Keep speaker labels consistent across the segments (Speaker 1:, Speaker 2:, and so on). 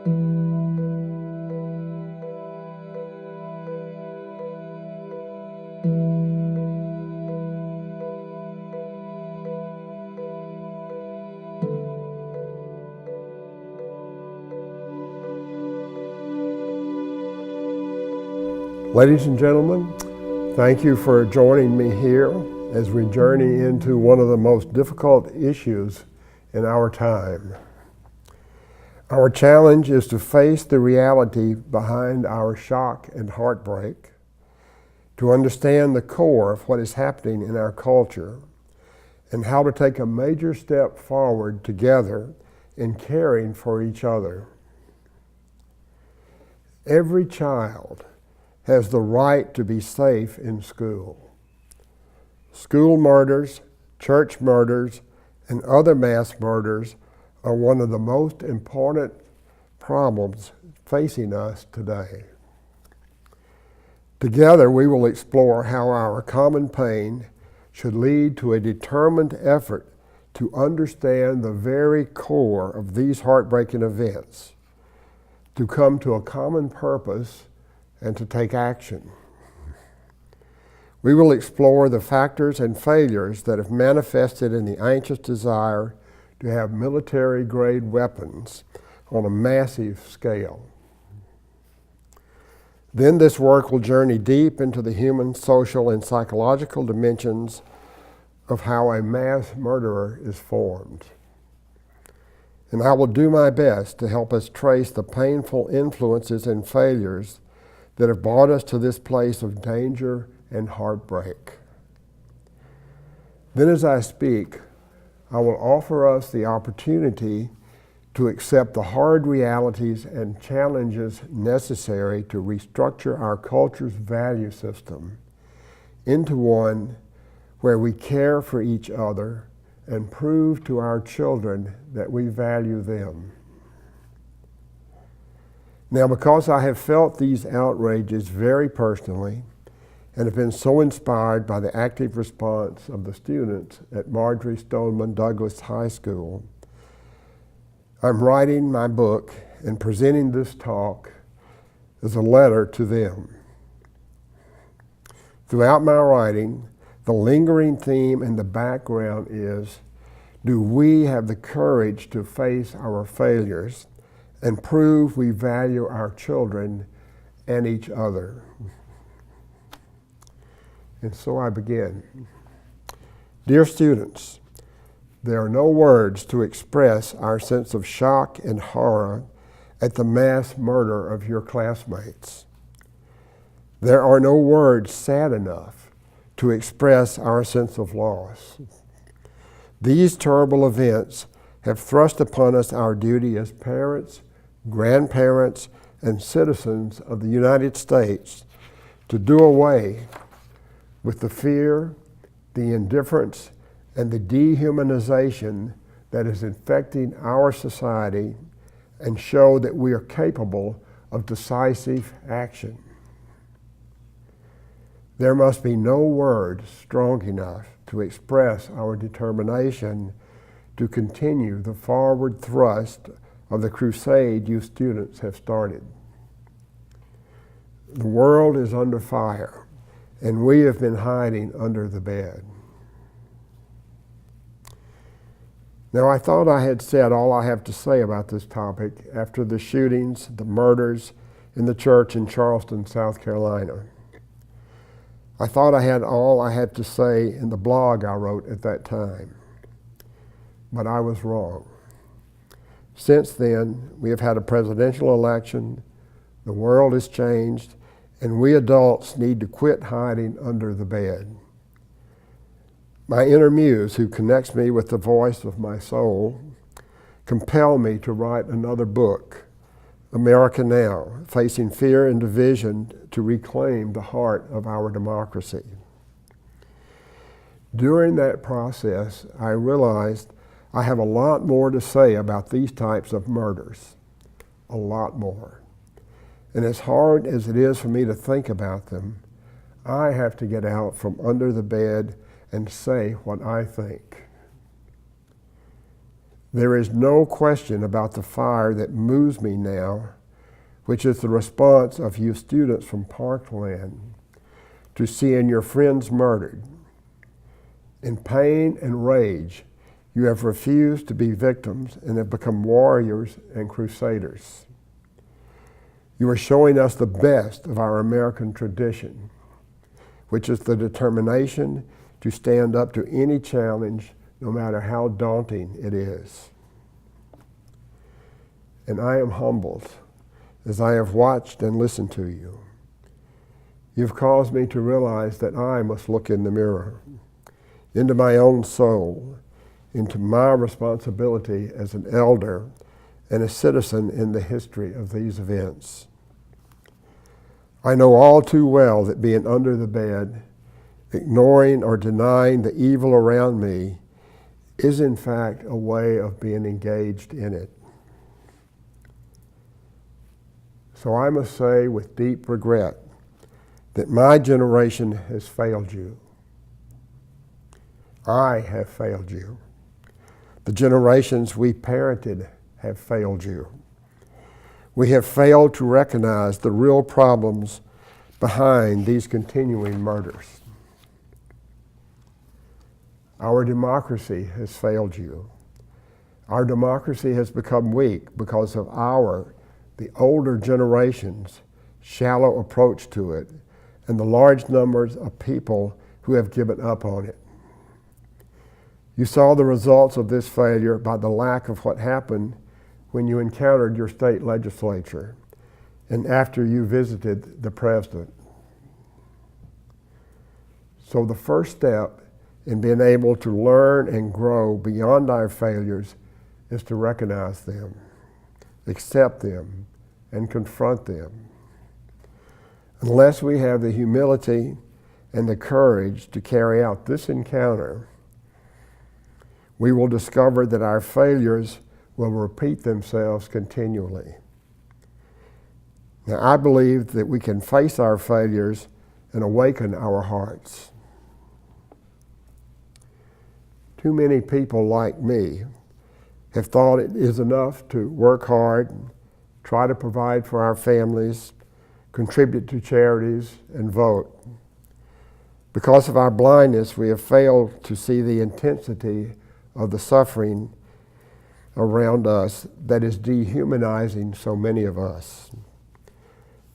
Speaker 1: Ladies and gentlemen, thank you for joining me here as we journey into one of the most difficult issues in our time. Our challenge is to face the reality behind our shock and heartbreak, to understand the core of what is happening in our culture, and how to take a major step forward together in caring for each other. Every child has the right to be safe in school. School murders, church murders, and other mass murders are one of the most important problems facing us today. Together we will explore how our common pain should lead to a determined effort to understand the very core of these heartbreaking events, to come to a common purpose, and to take action. We will explore the factors and failures that have manifested in the anxious desire to have military-grade weapons on a massive scale. Then this work will journey deep into the human, social, and psychological dimensions of how a mass murderer is formed. And I will do my best to help us trace the painful influences and failures that have brought us to this place of danger and heartbreak. Then as I speak, I will offer us the opportunity to accept the hard realities and challenges necessary to restructure our culture's value system into one where we care for each other and prove to our children that we value them. Now, because I have felt these outrages very personally and have been so inspired by the active response of the students at Marjory Stoneman Douglas High School, I'm writing my book and presenting this talk as a letter to them. Throughout my writing, the lingering theme in the background is, do we have the courage to face our failures and prove we value our children and each other? And so I begin. Dear students, there are no words to express our sense of shock and horror at the mass murder of your classmates. There are no words sad enough to express our sense of loss. These terrible events have thrust upon us our duty as parents, grandparents, and citizens of the United States to do away with the fear, the indifference, and the dehumanization that is infecting our society and show that we are capable of decisive action. There must be no word strong enough to express our determination to continue the forward thrust of the crusade you students have started. The world is under fire, and we have been hiding under the bed. Now, I thought I had said all I have to say about this topic after the shootings, the murders in the church in Charleston, South Carolina. I thought I had all I had to say in the blog I wrote at that time, but I was wrong. Since then, we have had a presidential election, the world has changed, and we adults need to quit hiding under the bed. My inner muse, who connects me with the voice of my soul, compel me to write another book, America Now, Facing Fear and Division to Reclaim the Heart of Our Democracy. During that process, I realized I have a lot more to say about these types of murders, a lot more. And as hard as it is for me to think about them, I have to get out from under the bed and say what I think. There is no question about the fire that moves me now, which is the response of you students from Parkland to seeing your friends murdered. In pain and rage, you have refused to be victims and have become warriors and crusaders. You are showing us the best of our American tradition, which is the determination to stand up to any challenge, no matter how daunting it is. And I am humbled as I have watched and listened to you. You've caused me to realize that I must look in the mirror, into my own soul, into my responsibility as an elder and a citizen in the history of these events. I know all too well that being under the bed, ignoring or denying the evil around me, is in fact a way of being engaged in it. So I must say with deep regret that my generation has failed you. I have failed you. The generations we parented have failed you. We have failed to recognize the real problems behind these continuing murders. Our democracy has failed you. Our democracy has become weak because of the older generation's shallow approach to it and the large numbers of people who have given up on it. You saw the results of this failure by the lack of what happened when you encountered your state legislature and after you visited the president. So the first step in being able to learn and grow beyond our failures is to recognize them, accept them, and confront them. Unless we have the humility and the courage to carry out this encounter, we will discover that our failures will repeat themselves continually. Now, I believe that we can face our failures and awaken our hearts. Too many people like me have thought it is enough to work hard, try to provide for our families, contribute to charities, and vote. Because of our blindness, we have failed to see the intensity of the suffering around us that is dehumanizing so many of us,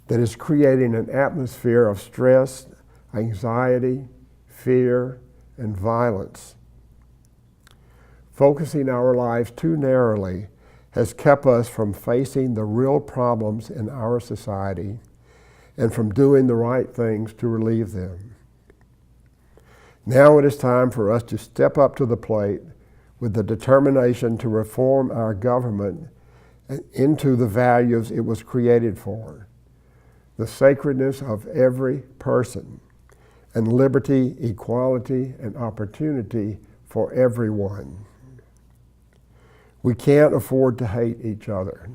Speaker 1: that is creating an atmosphere of stress, anxiety, fear, and violence. Focusing our lives too narrowly has kept us from facing the real problems in our society and from doing the right things to relieve them. Now it is time for us to step up to the plate with the determination to reform our government into the values it was created for: the sacredness of every person, and liberty, equality, and opportunity for everyone. We can't afford to hate each other.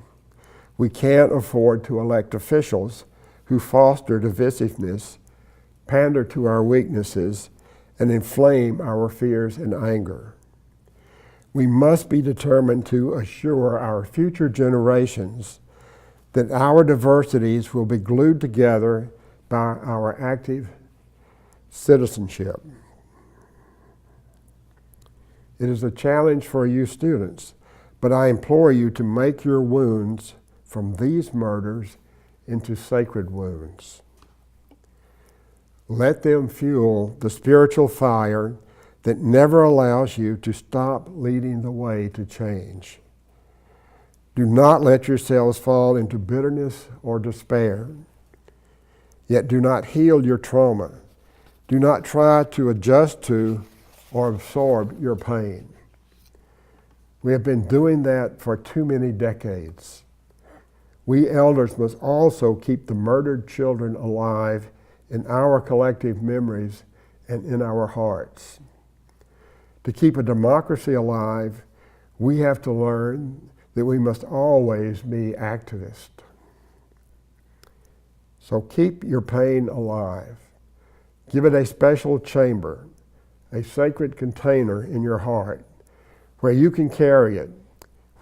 Speaker 1: We can't afford to elect officials who foster divisiveness, pander to our weaknesses, and inflame our fears and anger. We must be determined to assure our future generations that our diversities will be glued together by our active citizenship. It is a challenge for you students, but I implore you to make your wounds from these murders into sacred wounds. Let them fuel the spiritual fire that never allows you to stop leading the way to change. Do not let yourselves fall into bitterness or despair. Yet do not heal your trauma. Do not try to adjust to or absorb your pain. We have been doing that for too many decades. We elders must also keep the murdered children alive in our collective memories and in our hearts. To keep a democracy alive, we have to learn that we must always be activists. So keep your pain alive. Give it a special chamber, a sacred container in your heart where you can carry it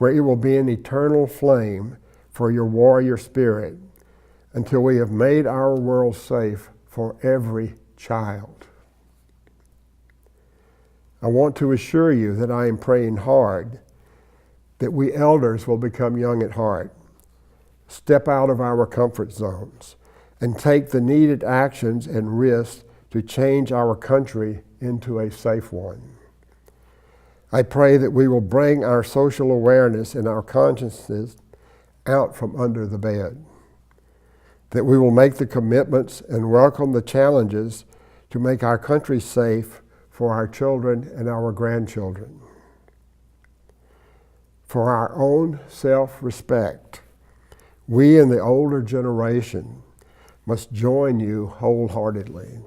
Speaker 1: where it will be an eternal flame for your warrior spirit until we have made our world safe for every child. I want to assure you that I am praying hard that we elders will become young at heart, step out of our comfort zones, and take the needed actions and risks to change our country into a safe one. I pray that we will bring our social awareness and our consciousness out from under the bed, that we will make the commitments and welcome the challenges to make our country safe for our children and our grandchildren. For our own self-respect, we in the older generation must join you wholeheartedly.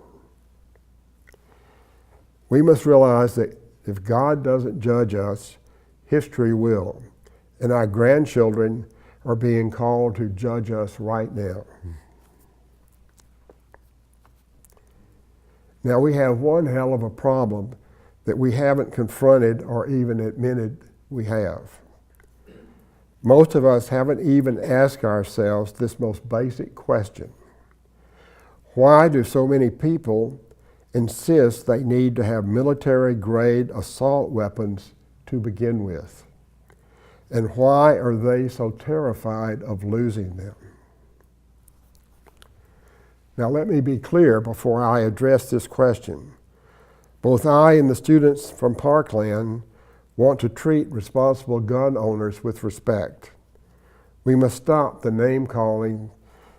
Speaker 1: We must realize that if God doesn't judge us, history will, and our grandchildren are being called to judge us right now. Now we have one hell of a problem that we haven't confronted or even admitted we have. Most of us haven't even asked ourselves this most basic question. Why do so many people insist they need to have military-grade assault weapons to begin with? And why are they so terrified of losing them? Now let me be clear before I address this question. Both I and the students from Parkland want to treat responsible gun owners with respect. We must stop the name-calling,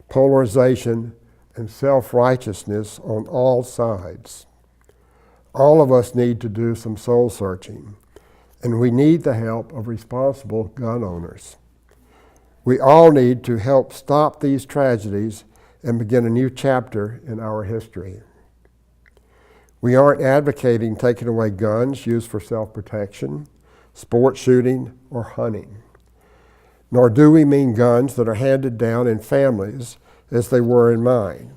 Speaker 1: polarization, and self-righteousness on all sides. All of us need to do some soul searching, and we need the help of responsible gun owners. We all need to help stop these tragedies and begin a new chapter in our history. We aren't advocating taking away guns used for self-protection, sport shooting, or hunting. Nor do we mean guns that are handed down in families as they were in mine.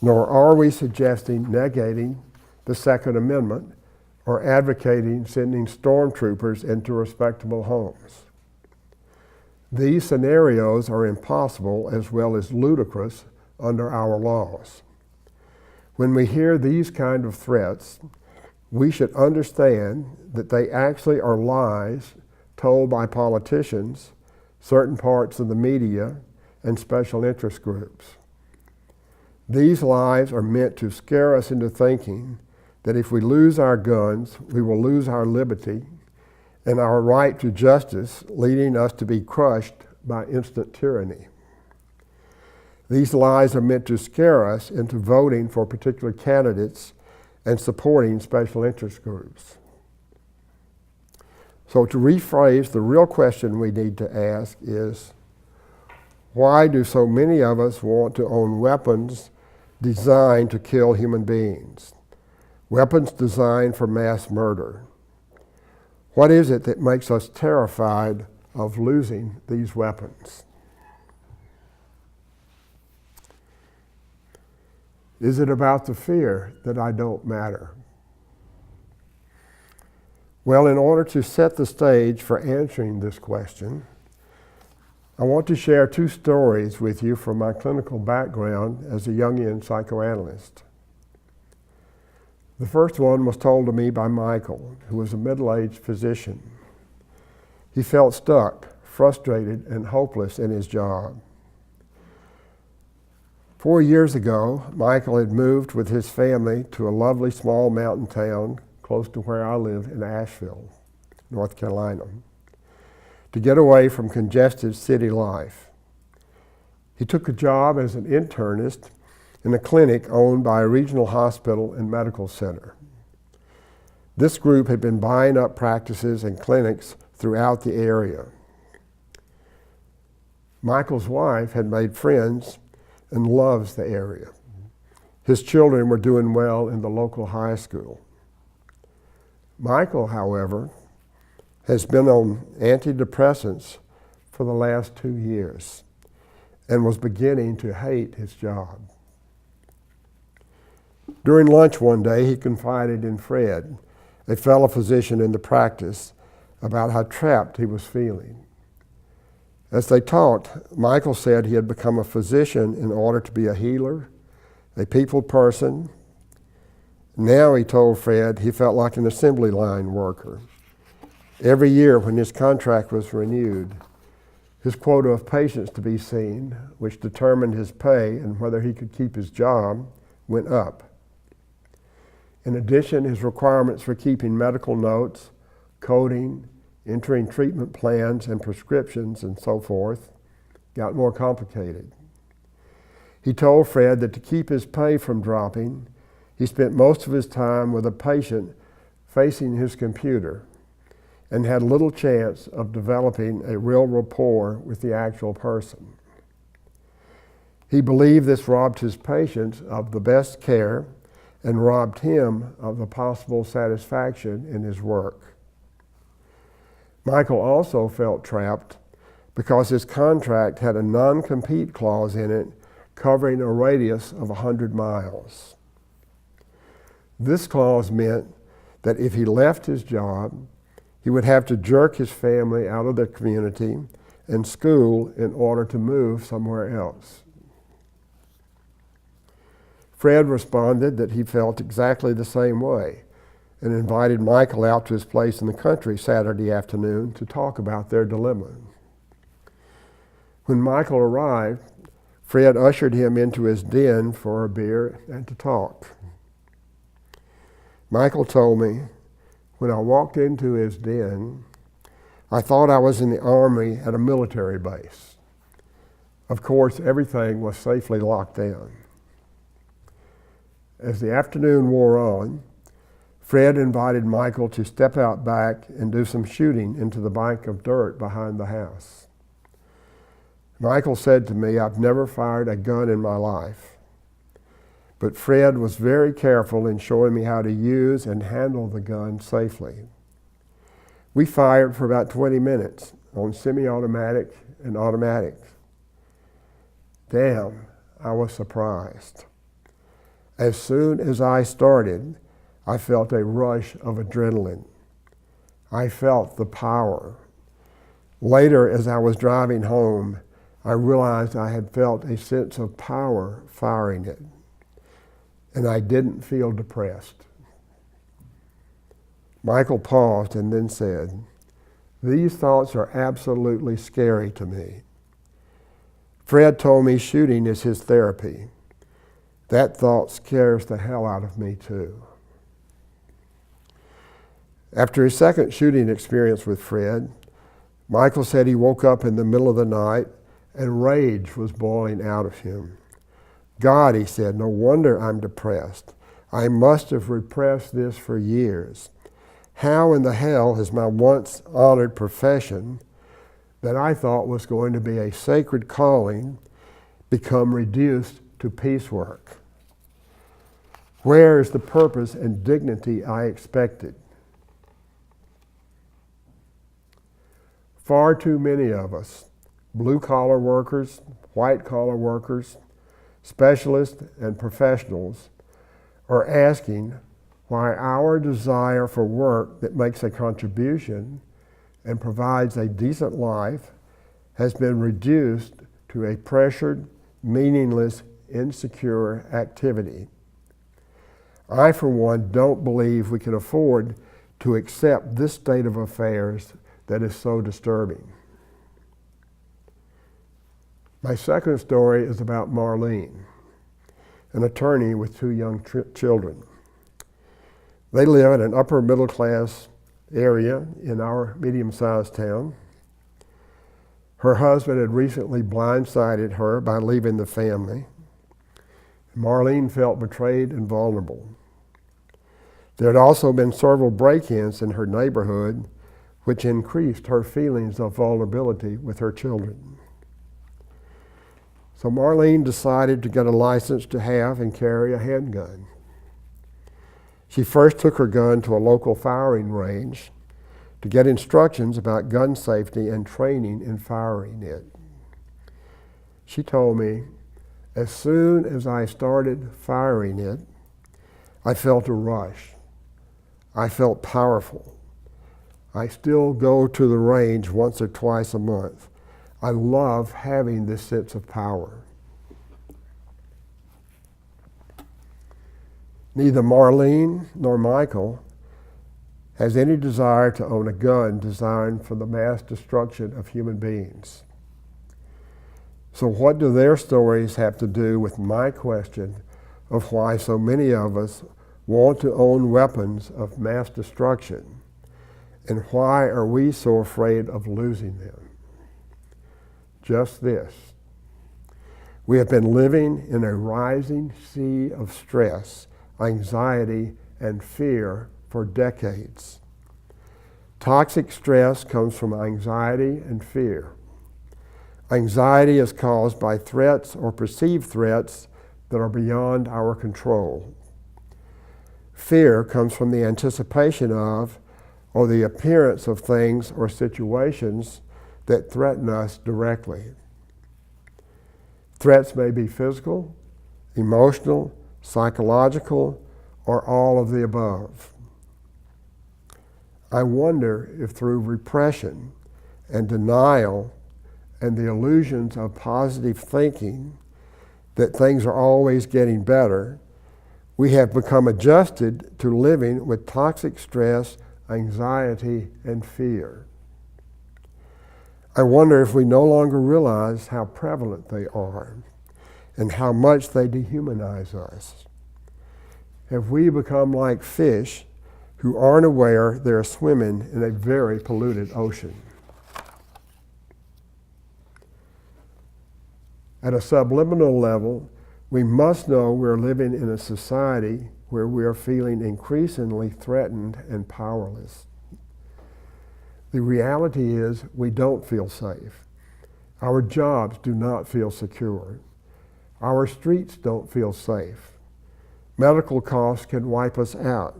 Speaker 1: Nor are we suggesting negating the Second Amendment or advocating sending stormtroopers into respectable homes. These scenarios are impossible as well as ludicrous under our laws. When we hear these kind of threats, we should understand that they actually are lies told by politicians, certain parts of the media, and special interest groups. These lies are meant to scare us into thinking that if we lose our guns, we will lose our liberty and our right to justice, leading us to be crushed by instant tyranny. These lies are meant to scare us into voting for particular candidates and supporting special interest groups. So to rephrase, the real question we need to ask is, why do so many of us want to own weapons designed to kill human beings? Weapons designed for mass murder. What is it that makes us terrified of losing these weapons? Is it about the fear that I don't matter? Well, in order to set the stage for answering this question, I want to share two stories with you from my clinical background as a Jungian psychoanalyst. The first one was told to me by Michael, who was a middle-aged physician. He felt stuck, frustrated, and hopeless in his job. 4 years ago, Michael had moved with his family to a lovely small mountain town close to where I live in Asheville, North Carolina, to get away from congested city life. He took a job as an internist in a clinic owned by a regional hospital and medical center. This group had been buying up practices and clinics throughout the area. Michael's wife had made friends and loves the area. His children were doing well in the local high school. Michael, however, has been on antidepressants for the last 2 years and was beginning to hate his job. During lunch one day, he confided in Fred, a fellow physician in the practice, about how trapped he was feeling. As they talked, Michael said he had become a physician in order to be a healer, a people person. Now, he told Fred, he felt like an assembly line worker. Every year when his contract was renewed, his quota of patients to be seen, which determined his pay and whether he could keep his job, went up. In addition, his requirements for keeping medical notes, coding, entering treatment plans and prescriptions and so forth got more complicated. He told Fred that to keep his pay from dropping, he spent most of his time with a patient facing his computer and had little chance of developing a real rapport with the actual person. He believed this robbed his patients of the best care and robbed him of the possible satisfaction in his work. Michael also felt trapped because his contract had a non-compete clause in it covering a radius of 100 miles. This clause meant that if he left his job, he would have to jerk his family out of the community and school in order to move somewhere else. Fred responded that he felt exactly the same way and invited Michael out to his place in the country Saturday afternoon to talk about their dilemma. When Michael arrived, Fred ushered him into his den for a beer and to talk. Michael told me, when I walked into his den, I thought I was in the Army at a military base. Of course, everything was safely locked down. As the afternoon wore on, Fred invited Michael to step out back and do some shooting into the bank of dirt behind the house. Michael said to me, "I've never fired a gun in my life." But Fred was very careful in showing me how to use and handle the gun safely. We fired for about 20 minutes on semi-automatic and automatic. Damn, I was surprised. As soon as I started, I felt a rush of adrenaline. I felt the power. Later, as I was driving home, I realized I had felt a sense of power firing it. And I didn't feel depressed. Michael paused and then said, "These thoughts are absolutely scary to me." Fred told me shooting is his therapy. That thought scares the hell out of me too. After his second shooting experience with Fred, Michael said he woke up in the middle of the night and rage was boiling out of him. "God," he said, "no wonder I'm depressed. I must have repressed this for years. How in the hell has my once honored profession that I thought was going to be a sacred calling become reduced to piecework? Where is the purpose and dignity I expected?" Far too many of us, blue-collar workers, white-collar workers, specialists and professionals, are asking why our desire for work that makes a contribution and provides a decent life has been reduced to a pressured, meaningless, insecure activity. I, for one, don't believe we can afford to accept this state of affairs that is so disturbing. My second story is about Marlene, an attorney with two young children. They live in an upper middle class area in our medium-sized town. Her husband had recently blindsided her by leaving the family. Marlene felt betrayed and vulnerable. There had also been several break-ins in her neighborhood, which increased her feelings of vulnerability with her children. So Marlene decided to get a license to have and carry a handgun. She first took her gun to a local firing range to get instructions about gun safety and training in firing it. She told me, "As soon as I started firing it, I felt a rush. I felt powerful. I still go to the range once or twice a month. I love having this sense of power. Neither Marlene nor Michael has any desire to own a gun designed for the mass destruction of human beings. So what do their stories have to do with my question of why so many of us want to own weapons of mass destruction, and why are we so afraid of losing them? Just this: we have been living in a rising sea of stress, anxiety, and fear for decades. Toxic stress comes from anxiety and fear. Anxiety is caused by threats or perceived threats that are beyond our control. Fear comes from the anticipation of or the appearance of things or situations that threaten us directly. Threats may be physical, emotional, psychological, or all of the above. I wonder if through repression and denial and the illusions of positive thinking that things are always getting better, we have become adjusted to living with toxic stress, anxiety, and fear. I wonder if we no longer realize how prevalent they are and how much they dehumanize us. Have we become like fish who aren't aware they're swimming in a very polluted ocean? At a subliminal level, we must know we're living in a society where we are feeling increasingly threatened and powerless. The reality is we don't feel safe. Our jobs do not feel secure. Our streets don't feel safe. Medical costs can wipe us out.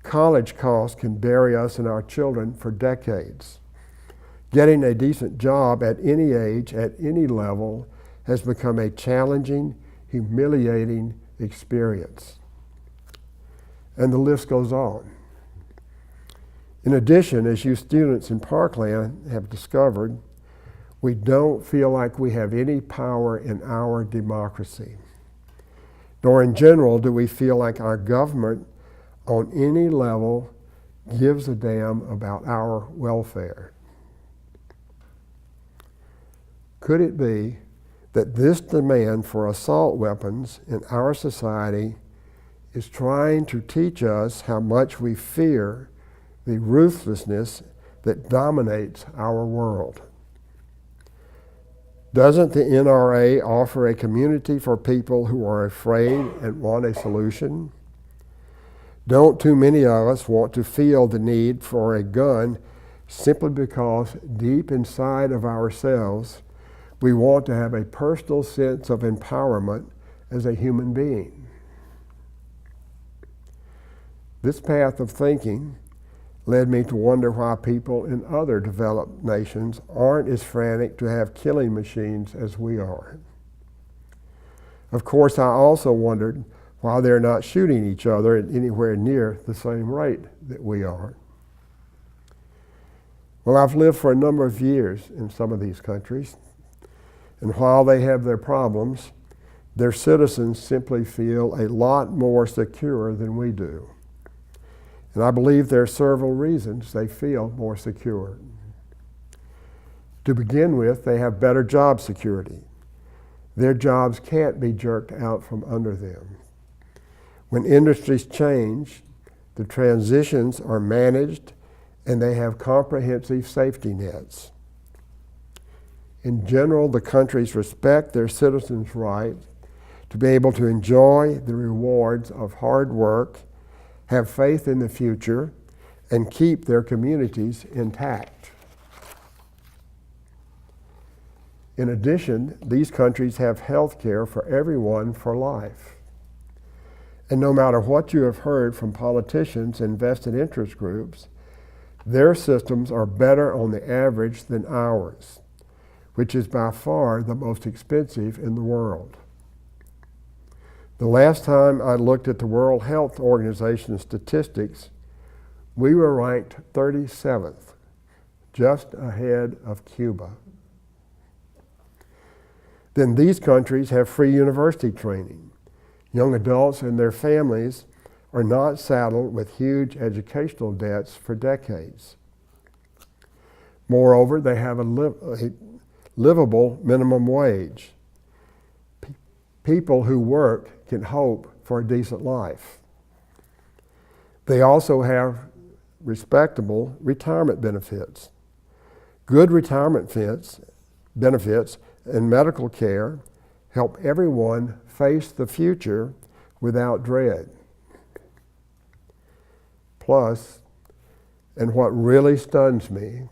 Speaker 1: College costs can bury us and our children for decades. Getting a decent job at any age, at any level, has become a challenging, humiliating experience. And the list goes on. In addition, as you students in Parkland have discovered, we don't feel like we have any power in our democracy. Nor in general do we feel like our government on any level gives a damn about our welfare. Could it be that this demand for assault weapons in our society is trying to teach us how much we fear the ruthlessness that dominates our world? Doesn't the NRA offer a community for people who are afraid and want a solution? Don't too many of us want to feel the need for a gun simply because deep inside of ourselves we want to have a personal sense of empowerment as a human being? This path of thinking led me to wonder why people in other developed nations aren't as frantic to have killing machines as we are. Of course, I also wondered why they're not shooting each other at anywhere near the same rate that we are. Well, I've lived for a number of years in some of these countries, and while they have their problems, their citizens simply feel a lot more secure than we do. And I believe there are several reasons they feel more secure. To begin with, they have better job security. Their jobs can't be jerked out from under them. When industries change, the transitions are managed and they have comprehensive safety nets. In general, the countries respect their citizens' right to be able to enjoy the rewards of hard work, have faith in the future, and keep their communities intact. In addition, these countries have health care for everyone for life. And no matter what you have heard from politicians and vested interest groups, their systems are better on the average than ours, which is by far the most expensive in the world. The last time I looked at the World Health Organization statistics, We were ranked 37th, just ahead of Cuba. Then these countries have free university training. Young adults and their families are not saddled with huge educational debts for decades. Moreover, they have a livable minimum wage. People who work can hope for a decent life. They also have respectable retirement benefits. Good retirement benefits and medical care help everyone face the future without dread. Plus, and what really stuns me,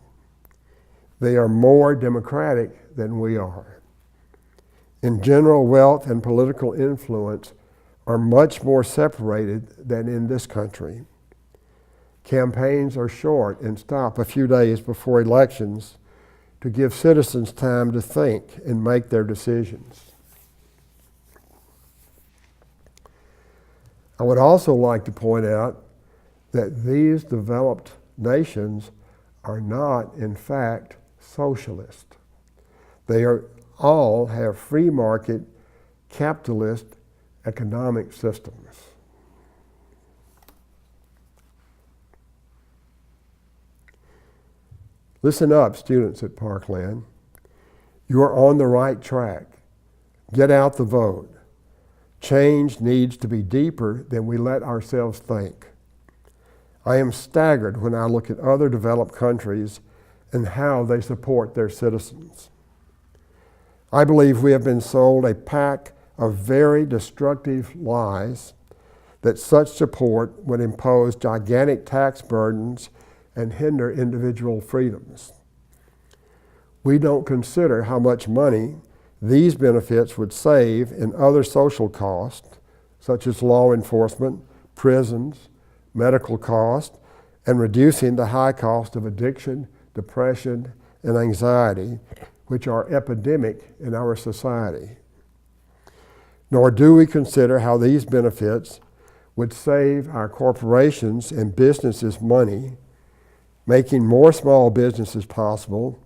Speaker 1: they are more democratic than we are. In general, wealth and political influence are much more separated than in this country. Campaigns are short and stop a few days before elections to give citizens time to think and make their decisions. I would also like to point out that these developed nations are not, in fact, socialist. They all have free market, capitalist economic systems. Listen up, students at Parkland. You are on the right track. Get out the vote. Change needs to be deeper than we let ourselves think. I am staggered when I look at other developed countries and how they support their citizens. I believe we have been sold a pack of very destructive lies that such support would impose gigantic tax burdens and hinder individual freedoms. We don't consider how much money these benefits would save in other social costs, such as law enforcement, prisons, medical costs, and reducing the high cost of addiction, depression, and anxiety, which are epidemic in our society. Nor do we consider how these benefits would save our corporations and businesses money, making more small businesses possible,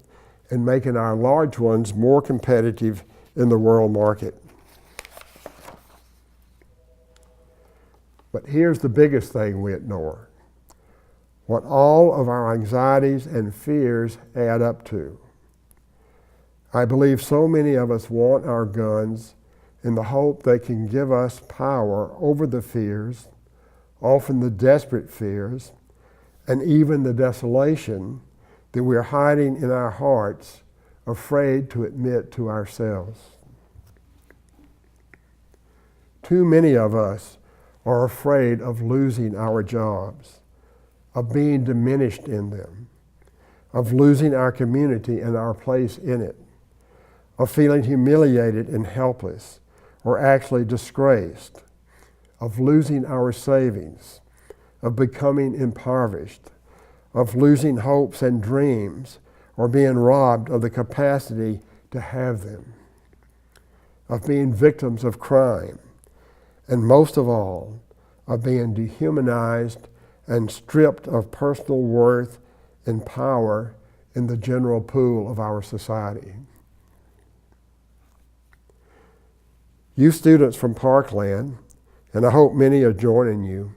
Speaker 1: and making our large ones more competitive in the world market. But here's the biggest thing we ignore: what all of our anxieties and fears add up to. I believe so many of us want our guns in the hope they can give us power over the fears, often the desperate fears, and even the desolation that we're hiding in our hearts, afraid to admit to ourselves. Too many of us are afraid of losing our jobs, of being diminished in them, of losing our community and our place in it, of feeling humiliated and helpless, or actually disgraced, of losing our savings, of becoming impoverished, of losing hopes and dreams, or being robbed of the capacity to have them, of being victims of crime, and most of all, of being dehumanized and stripped of personal worth and power in the general pool of our society. You students from Parkland, and I hope many are joining you,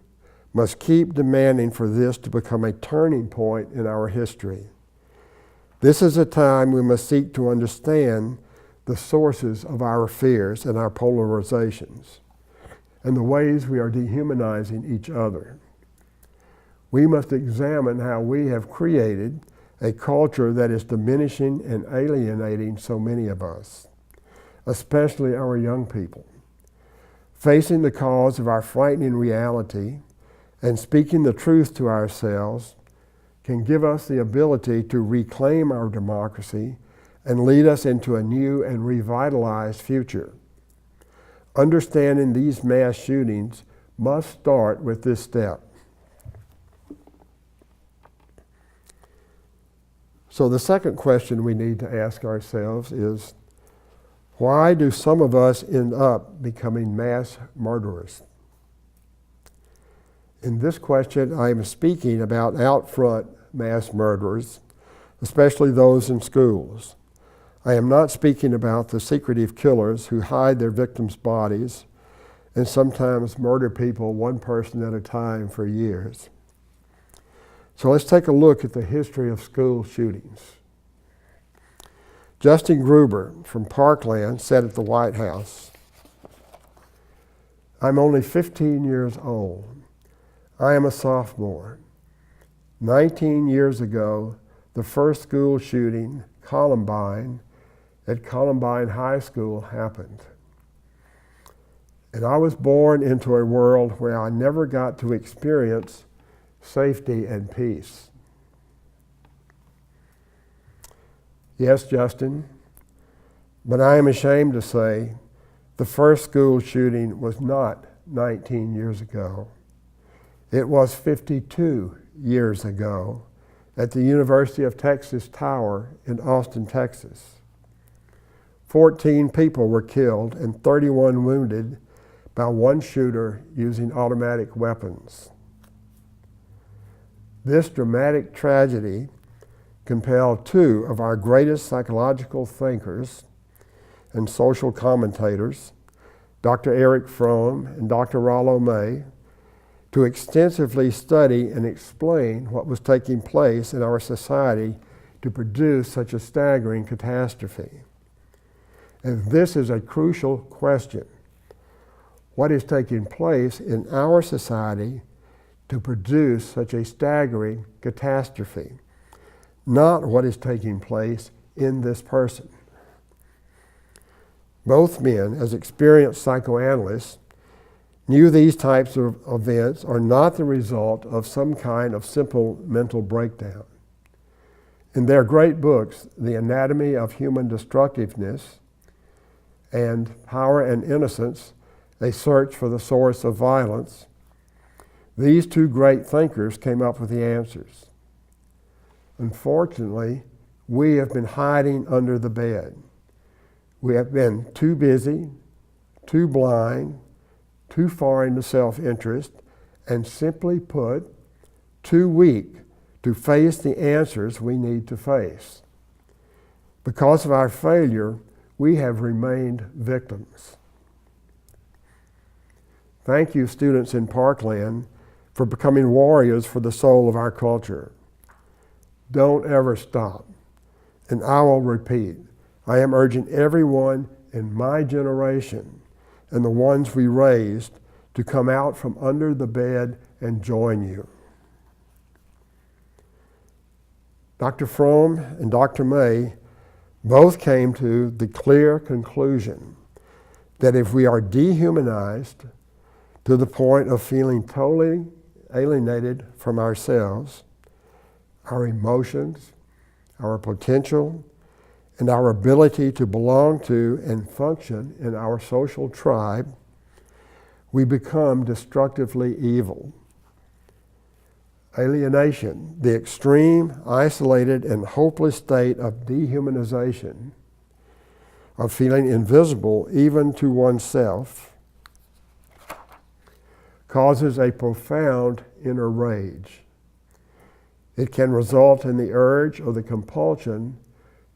Speaker 1: must keep demanding for this to become a turning point in our history. This is a time we must seek to understand the sources of our fears and our polarizations, and the ways we are dehumanizing each other. We must examine how we have created a culture that is diminishing and alienating so many of us, especially our young people. Facing the cause of our frightening reality and speaking the truth to ourselves can give us the ability to reclaim our democracy and lead us into a new and revitalized future. Understanding these mass shootings must start with this step. So the second question we need to ask ourselves is, why do some of us end up becoming mass murderers? In this question, I am speaking about out front mass murderers, especially those in schools. I am not speaking about the secretive killers who hide their victims' bodies and sometimes murder people one person at a time for years. So let's take a look at the history of school shootings. Justin Gruber from Parkland said at the White House, "I'm only 15 years old. I am a sophomore. 19 years ago, the first school shooting, Columbine, at Columbine High School happened. And I was born into a world where I never got to experience safety and peace." Yes, Justin, but I am ashamed to say the first school shooting was not 19 years ago. It was 52 years ago at the University of Texas Tower in Austin, Texas. 14 people were killed and 31 wounded by one shooter using automatic weapons. This dramatic tragedy compelled two of our greatest psychological thinkers and social commentators, Dr. Erich Fromm and Dr. Rollo May, to extensively study and explain what was taking place in our society to produce such a staggering catastrophe. And this is a crucial question. What is taking place in our society to produce such a staggering catastrophe? Not what is taking place in this person. Both men, as experienced psychoanalysts, knew these types of events are not the result of some kind of simple mental breakdown. In their great books, The Anatomy of Human Destructiveness and Power and Innocence, A Search for the Source of Violence, these two great thinkers came up with the answers. Unfortunately, we have been hiding under the bed. We have been too busy, too blind, too far into self-interest, and simply put, too weak to face the answers we need to face. Because of our failure, we have remained victims. Thank you, students in Parkland, for becoming warriors for the soul of our culture. Don't ever stop. And I will repeat, I am urging everyone in my generation and the ones we raised to come out from under the bed and join you. Dr. Fromm and Dr. May both came to the clear conclusion that if we are dehumanized to the point of feeling totally alienated from ourselves, our emotions, our potential, and our ability to belong to and function in our social tribe, we become destructively evil. Alienation, the extreme, isolated, and hopeless state of dehumanization, of feeling invisible even to oneself, causes a profound inner rage. It can result in the urge or the compulsion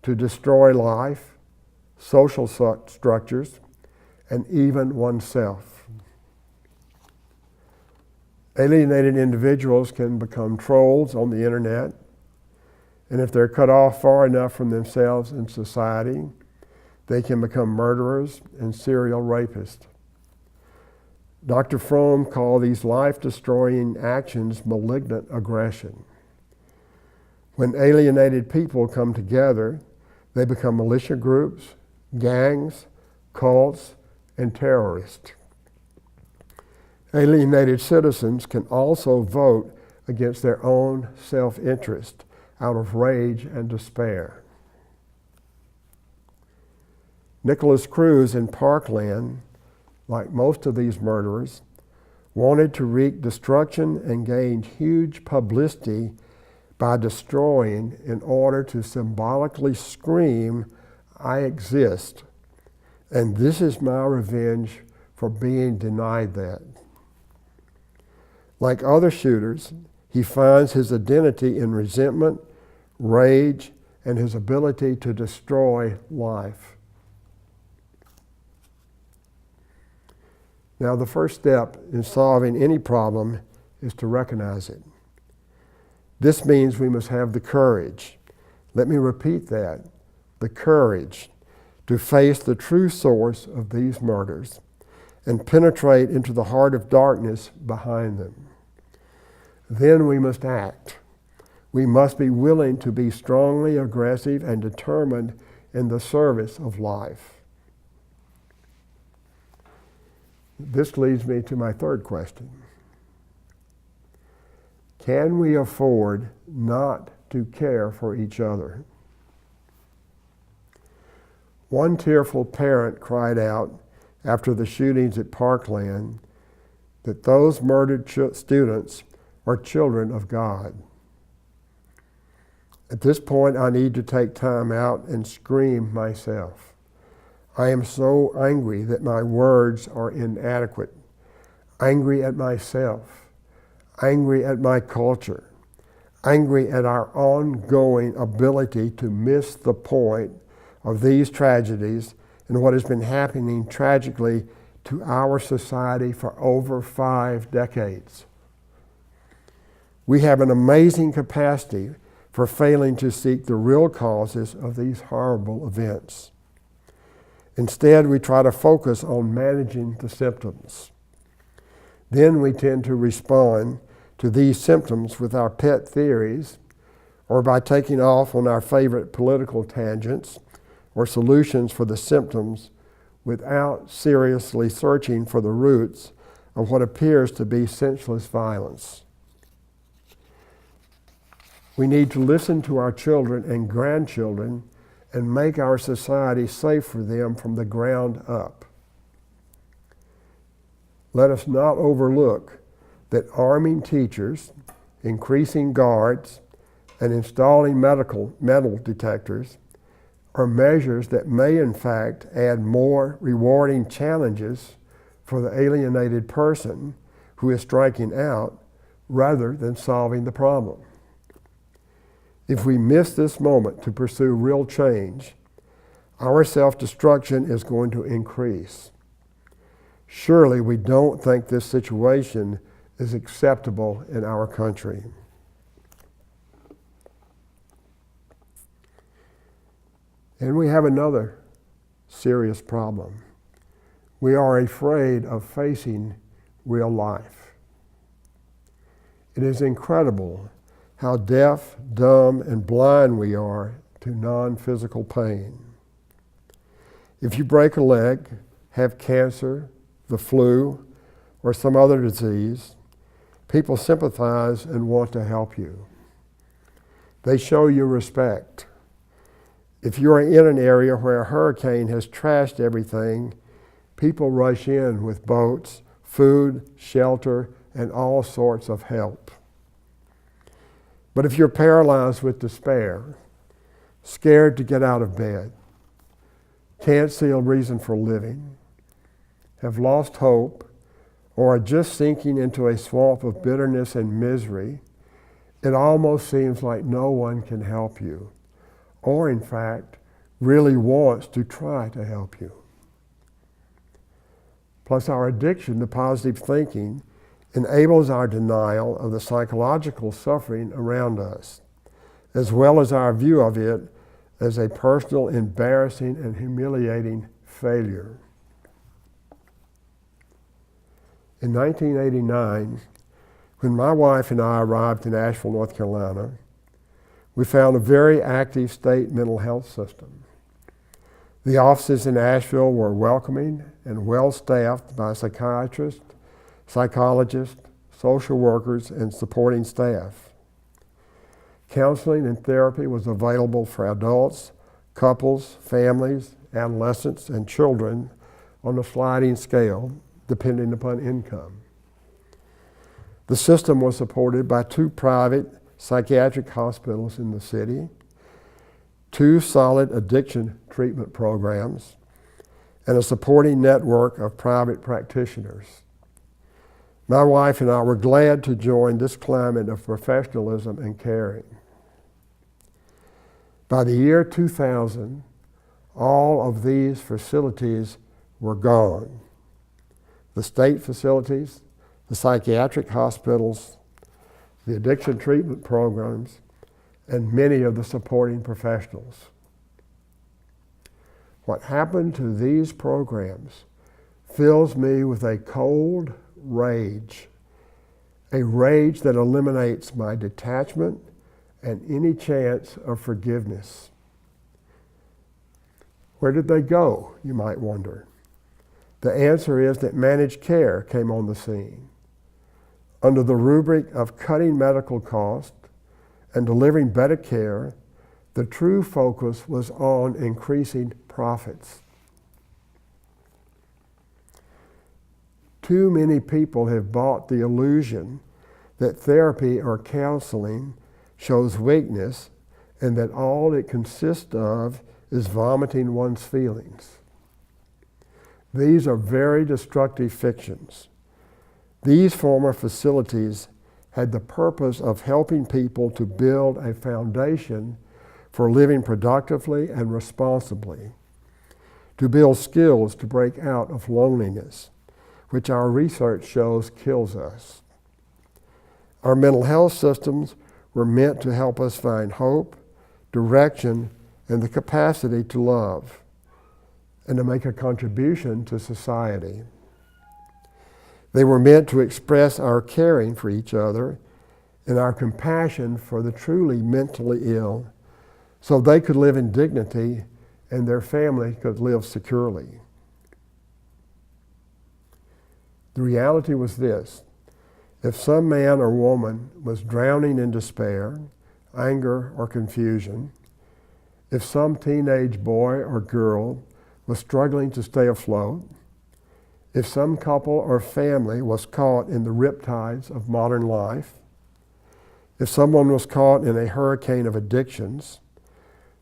Speaker 1: to destroy life, social structures, and even oneself. Alienated individuals can become trolls on the internet, and if they're cut off far enough from themselves and society, they can become murderers and serial rapists. Dr. Fromm called these life-destroying actions malignant aggression. When alienated people come together, they become militia groups, gangs, cults, and terrorists. Alienated citizens can also vote against their own self-interest out of rage and despair. Nicholas Cruz in Parkland, like most of these murderers, wanted to wreak destruction and gain huge publicity by destroying in order to symbolically scream, "I exist, and this is my revenge for being denied that." Like other shooters, he finds his identity in resentment, rage, and his ability to destroy life. Now, the first step in solving any problem is to recognize it. This means we must have the courage. Let me repeat that. The courage to face the true source of these murders and penetrate into the heart of darkness behind them. Then we must act. We must be willing to be strongly aggressive and determined in the service of life. This leads me to my third question. Can we afford not to care for each other? One tearful parent cried out after the shootings at Parkland that those murdered students are children of God. At this point, I need to take time out and scream myself. I am so angry that my words are inadequate, angry at myself, angry at my culture, angry at our ongoing ability to miss the point of these tragedies and what has been happening tragically to our society for over 5 decades. We have an amazing capacity for failing to seek the real causes of these horrible events. Instead, we try to focus on managing the symptoms. Then we tend to respond to these symptoms with our pet theories or by taking off on our favorite political tangents or solutions for the symptoms without seriously searching for the roots of what appears to be senseless violence. We need to listen to our children and grandchildren and make our society safe for them from the ground up. Let us not overlook that arming teachers, increasing guards, and installing metal detectors are measures that may in fact add more rewarding challenges for the alienated person who is striking out rather than solving the problem. If we miss this moment to pursue real change, our self-destruction is going to increase. Surely we don't think this situation is acceptable in our country. And we have another serious problem. We are afraid of facing real life. It is incredible how deaf, dumb, and blind we are to non-physical pain. If you break a leg, have cancer, the flu, or some other disease, people sympathize and want to help you. They show you respect. If you are in an area where a hurricane has trashed everything, people rush in with boats, food, shelter, and all sorts of help. But if you're paralyzed with despair, scared to get out of bed, can't see a reason for living, have lost hope, or are just sinking into a swamp of bitterness and misery, it almost seems like no one can help you, or in fact, really wants to try to help you. Plus, our addiction to positive thinking enables our denial of the psychological suffering around us, as well as our view of it as a personal, embarrassing, and humiliating failure. In 1989, when my wife and I arrived in Asheville, North Carolina, we found a very active state mental health system. The offices in Asheville were welcoming and well-staffed by psychiatrists, psychologists, social workers, and supporting staff. Counseling and therapy was available for adults, couples, families, adolescents, and children on a sliding scale, depending upon income. The system was supported by 2 private psychiatric hospitals in the city, 2 solid addiction treatment programs, and a supporting network of private practitioners. My wife and I were glad to join this climate of professionalism and caring. By the year 2000, all of these facilities were gone. The state facilities, the psychiatric hospitals, the addiction treatment programs, and many of the supporting professionals. What happened to these programs fills me with a cold rage, a rage that eliminates my detachment and any chance of forgiveness. Where did they go, you might wonder? The answer is that managed care came on the scene. Under the rubric of cutting medical costs and delivering better care, the true focus was on increasing profits. Too many people have bought the illusion that therapy or counseling shows weakness and that all it consists of is vomiting one's feelings. These are very destructive fictions. These former facilities had the purpose of helping people to build a foundation for living productively and responsibly, to build skills to break out of loneliness, which our research shows kills us. Our mental health systems were meant to help us find hope, direction, and the capacity to love, and to make a contribution to society. They were meant to express our caring for each other and our compassion for the truly mentally ill, so they could live in dignity and their family could live securely. The reality was this: if some man or woman was drowning in despair, anger, or confusion, if some teenage boy or girl was struggling to stay afloat, if some couple or family was caught in the riptides of modern life, if someone was caught in a hurricane of addictions,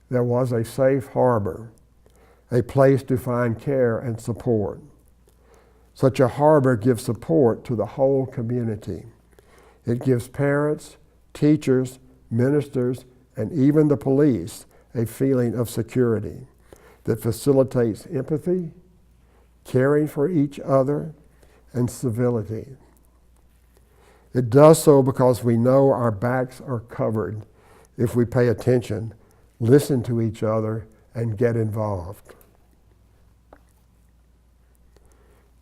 Speaker 1: there was a safe harbor, a place to find care and support. Such a harbor gives support to the whole community. It gives parents, teachers, ministers, and even the police a feeling of security that facilitates empathy, caring for each other, and civility. It does so because we know our backs are covered if we pay attention, listen to each other, and get involved.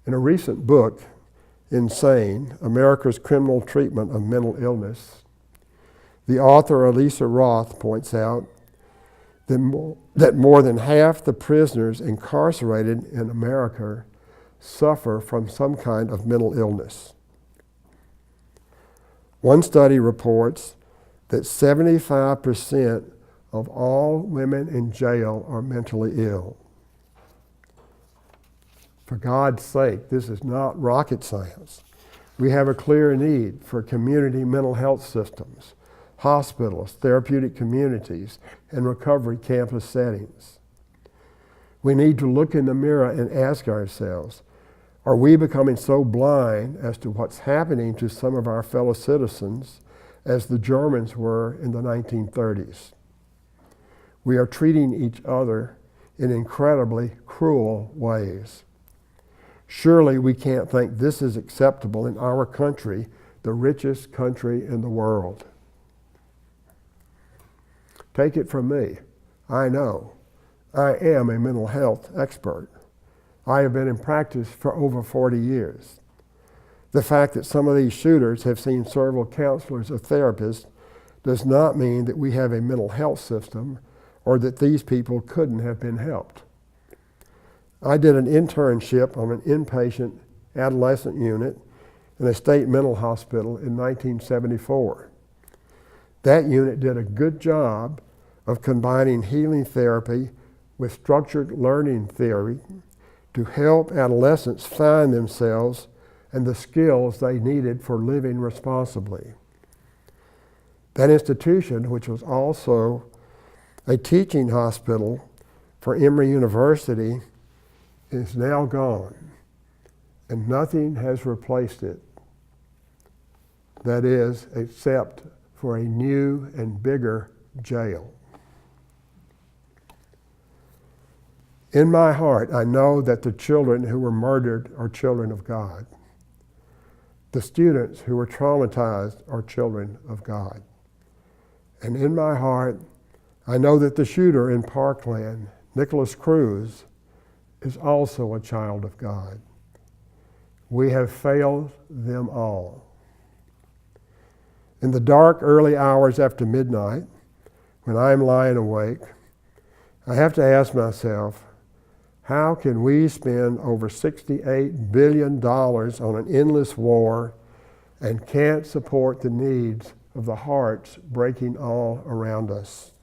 Speaker 1: In a recent book, Insane: America's Criminal Treatment of Mental Illness, the author Elisa Roth points out that more than half the prisoners incarcerated in America suffer from some kind of mental illness. One study reports that 75% of all women in jail are mentally ill. For God's sake, this is not rocket science. We have a clear need for community mental health systems, hospitals, therapeutic communities, and recovery campus settings. We need to look in the mirror and ask ourselves, are we becoming so blind as to what's happening to some of our fellow citizens as the Germans were in the 1930s? We are treating each other in incredibly cruel ways. Surely we can't think this is acceptable in our country, the richest country in the world. Take it from me, I know. I am a mental health expert. I have been in practice for over 40 years. The fact that some of these shooters have seen several counselors or therapists does not mean that we have a mental health system or that these people couldn't have been helped. I did an internship on an inpatient adolescent unit in a state mental hospital in 1974. That unit did a good job of combining healing therapy with structured learning theory to help adolescents find themselves and the skills they needed for living responsibly. That institution, which was also a teaching hospital for Emory University, is now gone, and nothing has replaced it. that is, except for a new and bigger jail. In my heart, I know that the children who were murdered are children of God. The students who were traumatized are children of God. And in my heart, I know that the shooter in Parkland, Nicholas Cruz, is also a child of God. We have failed them all. In the dark early hours after midnight, when I am lying awake, I have to ask myself, how can we spend over $68 billion on an endless war and can't support the needs of the hearts breaking all around us?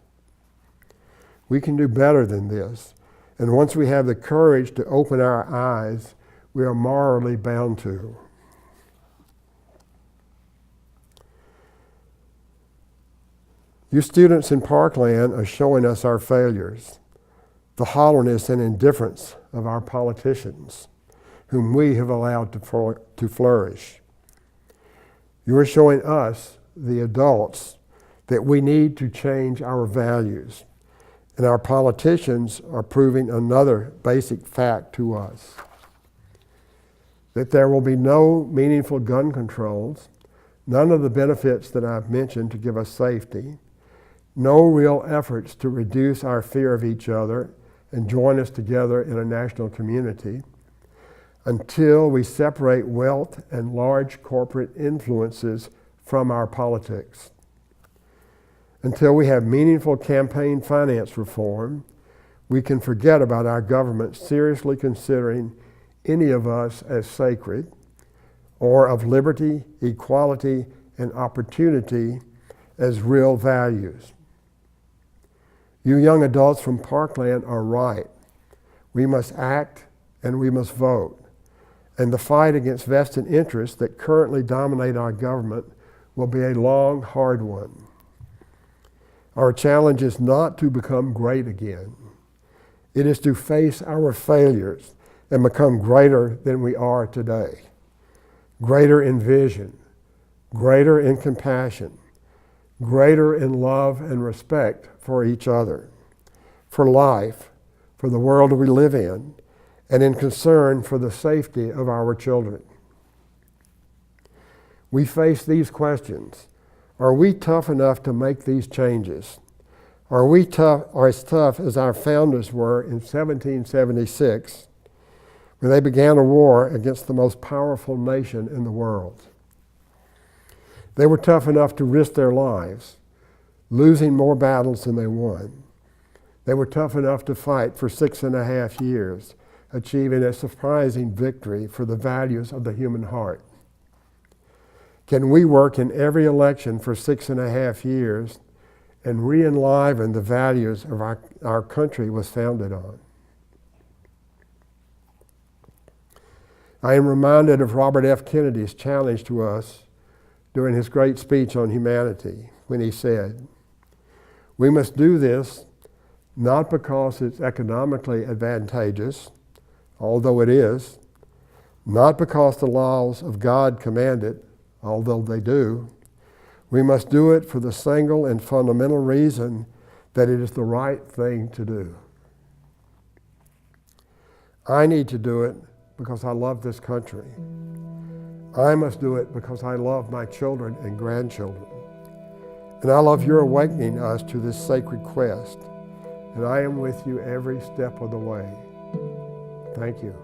Speaker 1: We can do better than this. And once we have the courage to open our eyes, we are morally bound to. You students in Parkland are showing us our failures, the hollowness and indifference of our politicians, whom we have allowed to flourish. You are showing us, the adults, that we need to change our values, and our politicians are proving another basic fact to us, that there will be no meaningful gun controls, none of the benefits that I've mentioned to give us safety, no real efforts to reduce our fear of each other and join us together in a national community, until we separate wealth and large corporate influences from our politics. Until we have meaningful campaign finance reform, we can forget about our government seriously considering any of us as sacred, or of liberty, equality, and opportunity as real values. You young adults from Parkland are right. We must act and we must vote. And the fight against vested interests that currently dominate our government will be a long, hard one. Our challenge is not to become great again. It is to face our failures and become greater than we are today. Greater in vision, greater in compassion, greater in love and respect for each other, for life, for the world we live in, and in concern for the safety of our children. We face these questions. Are we tough enough to make these changes? Are we as tough as our founders were in 1776 when they began a war against the most powerful nation in the world? They were tough enough to risk their lives, losing more battles than they won. They were tough enough to fight for 6.5 years, achieving a surprising victory for the values of the human heart. Can we work in every election for 6.5 years and re-enliven the values of our country was founded on? I am reminded of Robert F. Kennedy's challenge to us during his great speech on humanity when he said, "We must do this not because it's economically advantageous, although it is, not because the laws of God command it, although they do. We must do it for the single and fundamental reason that it is the right thing to do." I need to do it because I love this country. I must do it because I love my children and grandchildren. And I love your awakening us to this sacred quest. And I am with you every step of the way. Thank you.